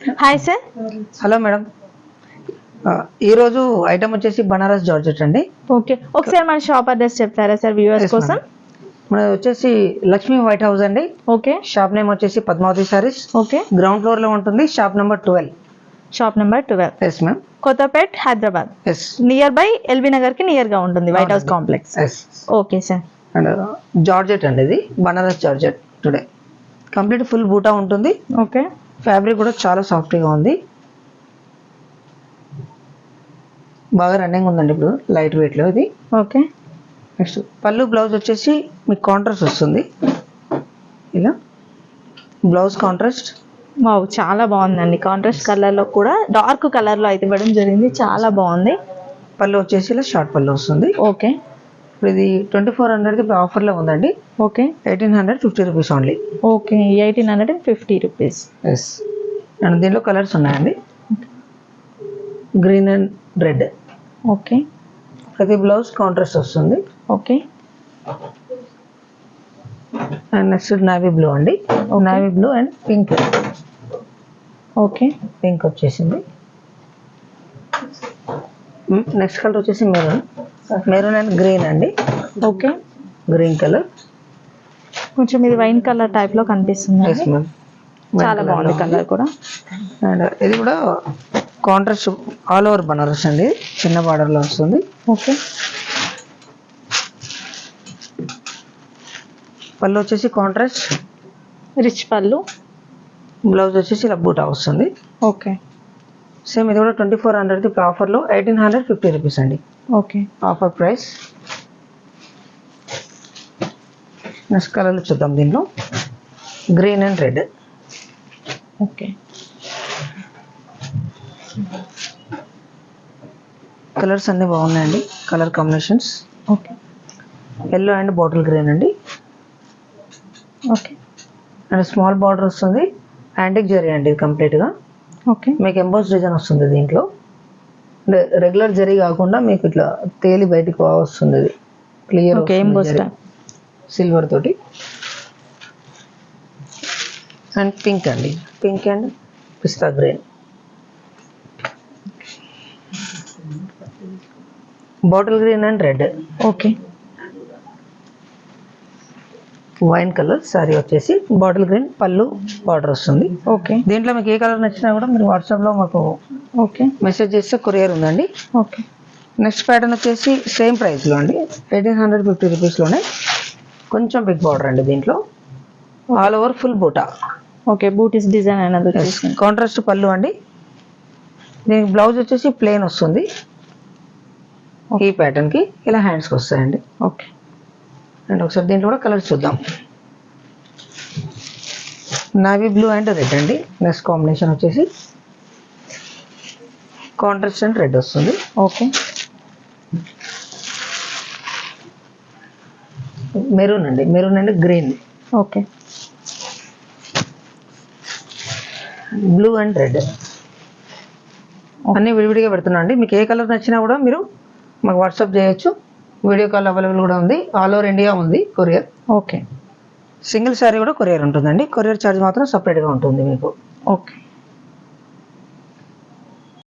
Hi sir. Hello madam, ఈరోజు item వచ్చేసి Banaras georgette అండి. ఓకే, ఒకసారి మన షాప్ అడ్రస్ చెప్తారా సార్ వ్యూవర్స్ Yes, కోసం? మన వచ్చేసి లక్ష్మీ వైట్ హౌస్ అండి. ఓకే షాప్ నేమ్ వచ్చేసి Padmavati sarees. Okay, ground floor లో ఉంటుంది, shop number 12. Shop number 12, yes ma'am. Kothapet, Hyderabad. Yes near by LB Nagar కి నియర్ గా ఉంటుంది white house complex. Yes. Okay sir. And georgette అండి, ఇది Banaras georgette today. Complete full బూటా ఉంటుంది. ఓకే, ఫ్యాబ్రిక్ కూడా చాలా సాఫ్ట్గా ఉంది, బాగా రన్నింగ్ ఉందండి ఇప్పుడు, లైట్ వెయిట్లో ఇది. ఓకే, నెక్స్ట్ పళ్ళు బ్లౌజ్ వచ్చేసి మీకు కాంట్రాస్ట్ వస్తుంది, ఇలా బ్లౌజ్ కాంట్రాస్ట్. వావ్, చాలా బాగుందండి. కాంట్రాస్ట్ కలర్ లో కూడా డార్క్ కలర్ లో అయితే ఇవ్వడం జరిగింది, చాలా బాగుంది. పళ్ళు వచ్చేసి ఇలా షార్ట్ పళ్ళు వస్తుంది. ఓకే, ఇప్పుడు ఇది 2400కి ఇప్పుడు ఆఫర్లో ఉందండి. Okay, 1850 rupees only. Okay, 1850 rupees. Yes. And దీనిలో కలర్స్ ఉన్నాయండి, గ్రీన్ అండ్ రెడ్. ఓకే, ప్రతి బ్లౌజ్ కాంట్రాస్ట్ వస్తుంది. Okay, and next navy blue అండి. Navy blue and pink. Okay, pink వచ్చేసింది. నెక్స్ట్ కలర్ వచ్చేసి మెరూన్. మెరూన్ అండ్ గ్రీన్ అండి. Okay, green colour. కొంచెం ఇది వైన్ కలర్ టైప్ లో కనిపిస్తుంది. Yes ma'am. చాలా బాగుంది కలర్ కూడా. అండ్ ఇది కూడా కాంట్రాస్ట్ ఆల్ ఓవర్ బనారస్ అండి, చిన్న బార్డర్లో వస్తుంది. ఓకే, పళ్ళు వచ్చేసి కాంట్రాస్ట్, రిచ్ పళ్ళు. బ్లౌజ్ వచ్చేసి ఇలా బూటా వస్తుంది. ఓకే, సేమ్ ఇది కూడా 2400 ఇప్పుడు ఆఫర్లో 1850 రూపీస్ అండి, ఓకే, ఆఫర్ ప్రైస్. నెక్స్ట్ కలర్లు చూద్దాం. దీనిలో green and red. Okay, colours అన్నీ బాగున్నాయండి, colour combinations. Okay, yellow and bottle green అండి. ఓకే, అండ్ స్మాల్ బార్డర్ వస్తుంది, యాంటిక్ జరీ అండి కంప్లీట్గా. ఓకే, మీకు ఎంబోస్ డిజైన్ వస్తుంది దీంట్లో. రెగ్యులర్ జరీ కాకుండా మీకు ఇట్లా తేలి బయటికి వస్తుంది, ఇది క్లియర్. ఓకే, ఎంబోస్ సిల్వర్ తోటి. అండ్ పింక్ అండి, pink and pista green. Bottle green and red. Okay, wine colour sorry వచ్చేసి బాటిల్ గ్రీన్, పళ్ళు బార్డర్ వస్తుంది. ఓకే, దీంట్లో మీకు ఏ కలర్ నచ్చినా కూడా మీరు వాట్సాప్లో మాకు ఓకే, మెసేజ్ చేస్తే కొరియర్ ఉందండి. ఓకే. నెక్స్ట్ ప్యాటర్న్ వచ్చేసి సేమ్ ప్రైస్లో అండి, 1850 రూపీస్లోనే. కొంచెం బిగ్ బార్డర్ అండి దీంట్లో, ఆల్ ఓవర్ ఫుల్ బూటా. ఓకే, బూటీస్ డిజైన్ అనేది కాంట్రాస్ట్ పళ్ళు అండి. దీనికి బ్లౌజ్ వచ్చేసి ప్లెయిన్ వస్తుంది, ఈ ప్యాటర్న్కి ఇలా హ్యాండ్స్కి వస్తాయండి. ఓకే, అండ్ ఒకసారి దీంట్లో కూడా కలర్స్ చూద్దాం. నావీ బ్లూ అండ్ రెడ్ అండి. నెక్స్ట్ కాంబినేషన్ వచ్చేసి కాంట్రాస్ట్ అండ్ రెడ్ వస్తుంది. ఓకే, మెరూన్ అండి, maroon and green. Okay, blue and red అన్నీ విడివిడిగా పెడుతున్నా అండి. మీకు ఏ కలర్ నచ్చినా కూడా మీరు మాకు వాట్సాప్ చేయొచ్చు, వీడియో కాల్ అవైలబుల్ కూడా ఉంది, ఆల్ ఓవర్ ఇండియా ఉంది కొరియర్. ఓకే, సింగిల్ శారీ కూడా కొరియర్ ఉంటుందండి, కొరియర్ ఛార్జ్ మాత్రం సపరేట్గా ఉంటుంది మీకు. ఓకే.